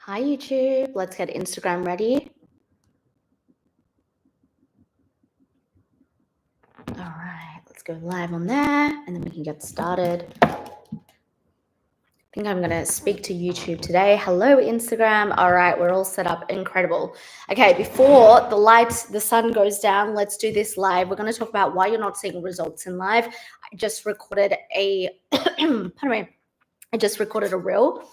Hi, YouTube. Let's get Instagram ready. All right, let's go live on there and then we can get started. I think I'm going to speak to YouTube today. Hello, Instagram. All right, we're all set up. Incredible. Okay, before the sun goes down, let's do this live. We're going to talk about why you're not seeing results in live. I just recorded pardon me. I just recorded a reel.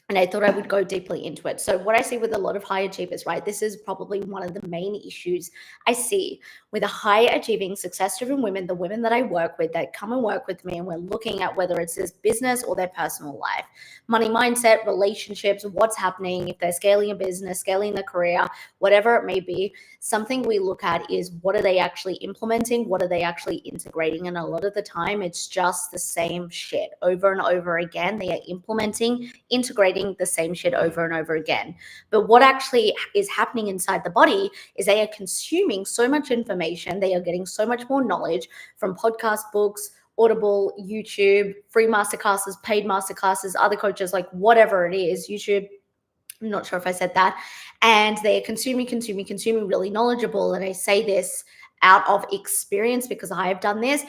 And I thought I would go deeply into it. So what I see with a lot of high achievers, right? This is probably one of the main issues I see with the high achieving, success-driven women, the women that I work with that come and work with me, and we're looking at whether it's this business or their personal life, money mindset, relationships, what's happening, if they're scaling a business, scaling their career, whatever it may be. Something we look at is what are they actually implementing? What are they actually integrating? And a lot of the time, it's just the same shit over and over again. They are implementing, integrating the same shit over and over again. But what actually is happening inside the body is they are consuming so much information. They are getting so much more knowledge from podcast, books, Audible, YouTube, free masterclasses, paid masterclasses, other coaches, like whatever it is, YouTube. I'm not sure if I said that. And they are consuming, really knowledgeable. And I say this out of experience because I have done this.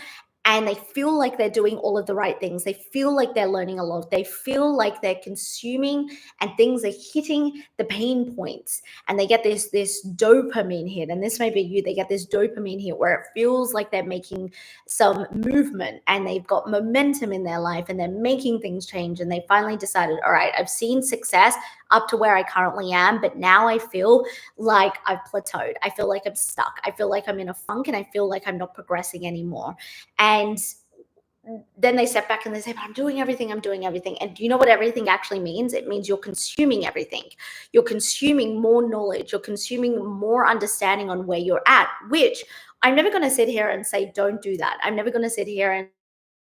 And they feel like they're doing all of the right things. They feel like they're learning a lot. They feel like they're consuming and things are hitting the pain points. And they get this dopamine hit. And this may be you. They get this dopamine hit where it feels like they're making some movement and they've got momentum in their life and they're making things change. And they finally decided, all right, I've seen success up to where I currently am, but now I feel like I've plateaued. I feel like I'm stuck. I feel like I'm in a funk and I feel like I'm not progressing anymore. And then they step back and they say, but I'm doing everything. And do you know what everything actually means? It means you're consuming everything. You're consuming more knowledge. You're consuming more understanding on where you're at, which I'm never going to sit here and say, don't do that. I'm never going to sit here and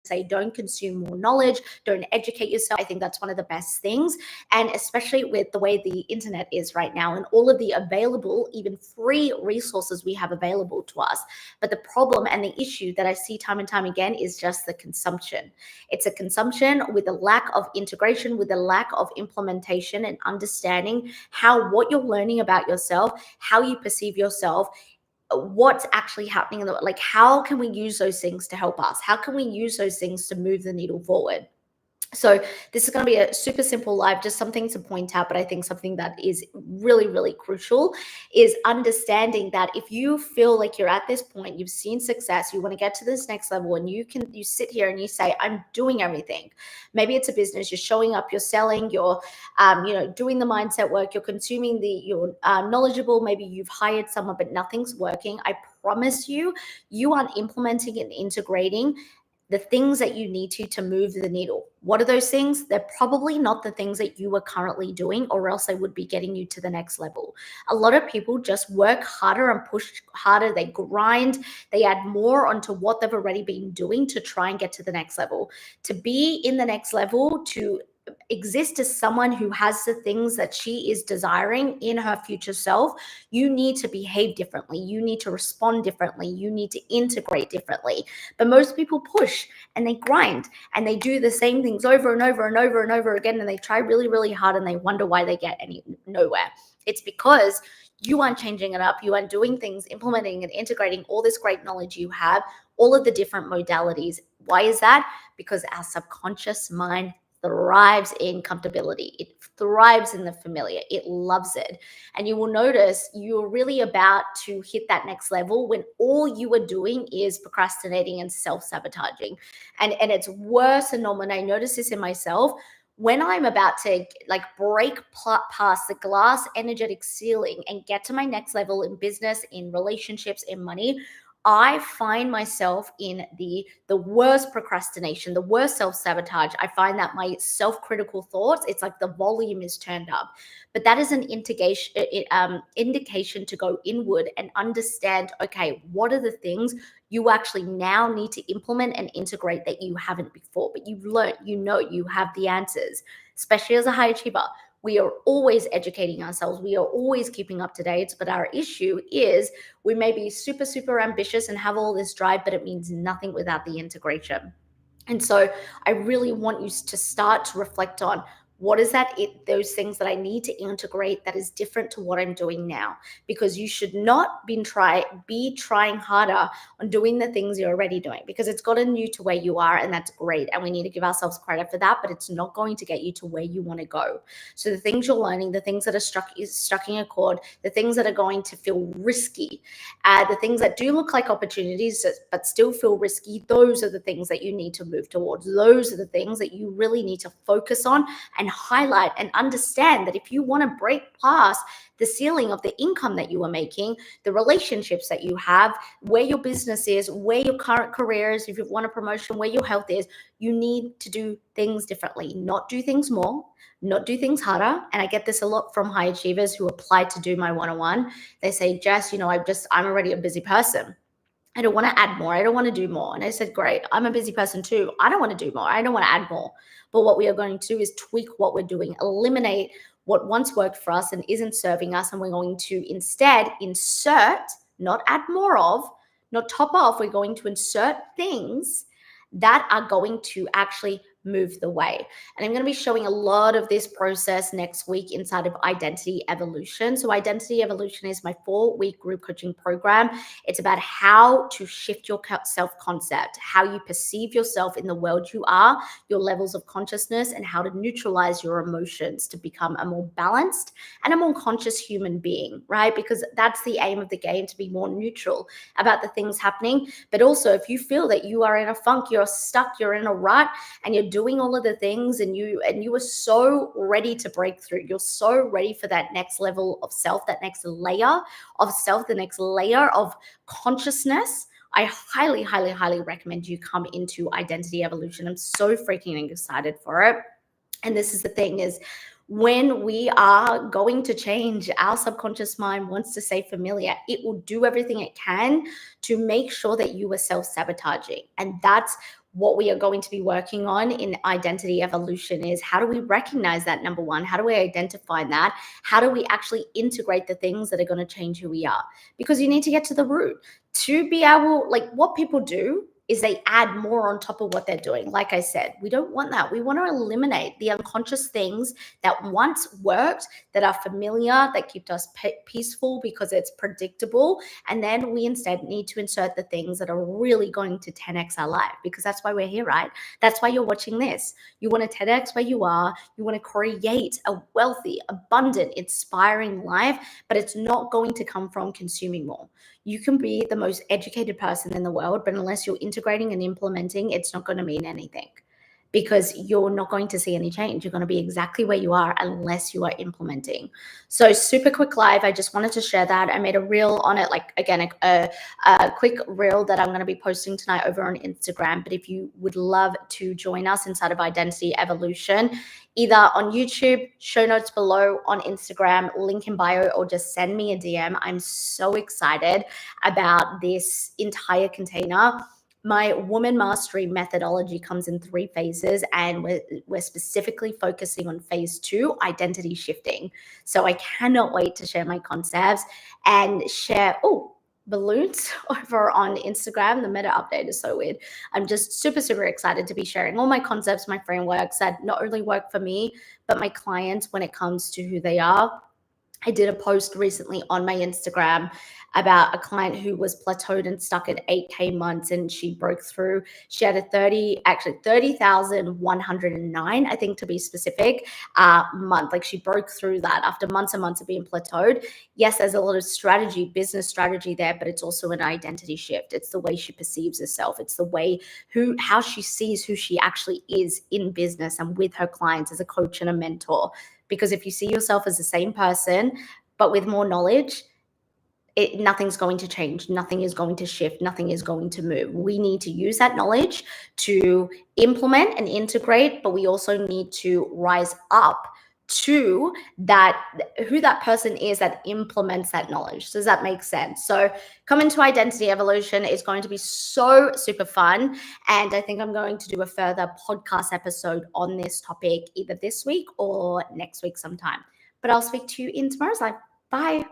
say don't consume more knowledge, don't educate yourself. I think that's one of the best things, and especially with the way the internet is right now and all of the available, even free resources we have available to us. But the problem and the issue that I see time and time again is just the consumption. It's a consumption with a lack of integration, with a lack of implementation and understanding how what you're learning about yourself, how you perceive yourself, what's actually happening in the, like, how can we use those things to help us? How can we use those things to move the needle forward? So this is going to be a super simple live, just something to point out, but I think something that is really, really crucial is understanding that if you feel like you're at this point, you've seen success, you want to get to this next level, and you sit here and you say, I'm doing everything. Maybe it's a business, you're showing up, you're selling, you're, doing the mindset work, you're consuming you're knowledgeable, maybe you've hired someone, but nothing's working. I promise you, you aren't implementing and integrating the things that you need to move the needle. What are those things? They're probably not the things that you are currently doing, or else they would be getting you to the next level. A lot of people just work harder and push harder. They grind, they add more onto what they've already been doing to try and get to the next level. To be in the next level, to exist as someone who has the things that she is desiring in her future self, you need to behave differently. You need to respond differently. You need to integrate differently. But most people push and they grind and they do the same things over and over and over and over again. And they try really, really hard and they wonder why they get nowhere. It's because you aren't changing it up. You aren't doing things, implementing and integrating all this great knowledge you have, all of the different modalities. Why is that? Because our subconscious mind thrives in comfortability. It thrives in the familiar. It loves it. And you will notice you're really about to hit that next level when all you are doing is procrastinating and self-sabotaging. And it's worse than normal. And I notice this in myself. When I'm about to break past the glass energetic ceiling and get to my next level in business, in relationships, in money, I find myself in the worst procrastination, the worst self-sabotage. I find that my self-critical thoughts, it's like the volume is turned up. But that is an indication to go inward and understand, okay, what are the things you actually now need to implement and integrate that you haven't before, but you've learned, you have the answers, especially as a high achiever. We are always educating ourselves. We are always keeping up to date. But our issue is we may be super, super ambitious and have all this drive, but it means nothing without the integration. And so I really want you to start to reflect on What is that? Those things that I need to integrate that is different to what I'm doing now, because you should not be trying harder on doing the things you're already doing, because it's gotten you to where you are, and that's great. And we need to give ourselves credit for that, but it's not going to get you to where you want to go. So the things you're learning, the things that are stuck in a chord, the things that are going to feel risky, the things that do look like opportunities but still feel risky, those are the things that you need to move towards. Those are the things that you really need to focus on and highlight, and understand that if you want to break past the ceiling of the income that you are making, the relationships that you have, where your business is, where your current career is, if you want a promotion, where your health is, you need to do things differently, not do things more, not do things harder. And I get this a lot from high achievers who apply to do my one-on-one. They say, Jess, I'm already a busy person. I don't want to add more. I don't want to do more. And I said, great, I'm a busy person too. I don't want to do more. I don't want to add more. But what we are going to do is tweak what we're doing, eliminate what once worked for us and isn't serving us. And we're going to instead insert, not add more of, not top off. We're going to insert things that are going to actually move the way. And I'm going to be showing a lot of this process next week inside of Identity Evolution. So Identity Evolution is my 4-week group coaching program. It's about how to shift your self-concept, how you perceive yourself in the world you are, your levels of consciousness, and how to neutralize your emotions to become a more balanced and a more conscious human being, right? Because that's the aim of the game, to be more neutral about the things happening. But also, if you feel that you are in a funk, you're stuck, you're in a rut, and you're doing all of the things, and you are so ready to break through, you're so ready for that next level of self, that next layer of self, the next layer of consciousness, I highly, highly, highly recommend you come into Identity Evolution. I'm so freaking excited for it. And this is the thing, is when we are going to change, our subconscious mind wants to stay familiar. It will do everything it can to make sure that you are self-sabotaging. And that's what we are going to be working on in Identity Evolution, is how do we recognize that, number one? How do we identify that? How do we actually integrate the things that are going to change who we are? Because you need to get to the root to be able, like, what people do is they add more on top of what they're doing. Like I said, we don't want that. We want to eliminate the unconscious things that once worked, that are familiar, that kept us peaceful because it's predictable. And then we instead need to insert the things that are really going to 10x our life, because that's why we're here, right? That's why you're watching this. You want to 10x where you are. You want to create a wealthy, abundant, inspiring life, but it's not going to come from consuming more. You can be the most educated person in the world, but unless you're integrating and implementing, it's not going to mean anything, because you're not going to see any change. You're going to be exactly where you are unless you are implementing. So super quick live. I just wanted to share that. I made a reel on it, like, again, a quick reel that I'm going to be posting tonight over on Instagram. But if you would love to join us inside of Identity Evolution, either on YouTube, show notes below, on Instagram, link in bio, or just send me a DM. I'm so excited about this entire container. My woman mastery methodology comes in 3 phases, and we're specifically focusing on phase 2, identity shifting. So I cannot wait to share my concepts and share, balloons over on Instagram. The meta update is so weird. I'm just super, super excited to be sharing all my concepts, my frameworks that not only work for me, but my clients when it comes to who they are. I did a post recently on my Instagram about a client who was plateaued and stuck at 8K months, and she broke through. She had a 30,109, I think to be specific, month. Like, she broke through that after months and months of being plateaued. Yes, there's a lot of strategy, business strategy there, but it's also an identity shift. It's the way she perceives herself. It's the way how she sees who she actually is in business and with her clients as a coach and a mentor. Because if you see yourself as the same person, but with more knowledge, nothing's going to change. Nothing is going to shift. Nothing is going to move. We need to use that knowledge to implement and integrate, but we also need to rise up to that, who that person is that implements that knowledge. Does that make sense? So come into Identity Evolution. It's going to be so super fun. And I think I'm going to do a further podcast episode on this topic either this week or next week sometime. But I'll speak to you in tomorrow's live. Bye.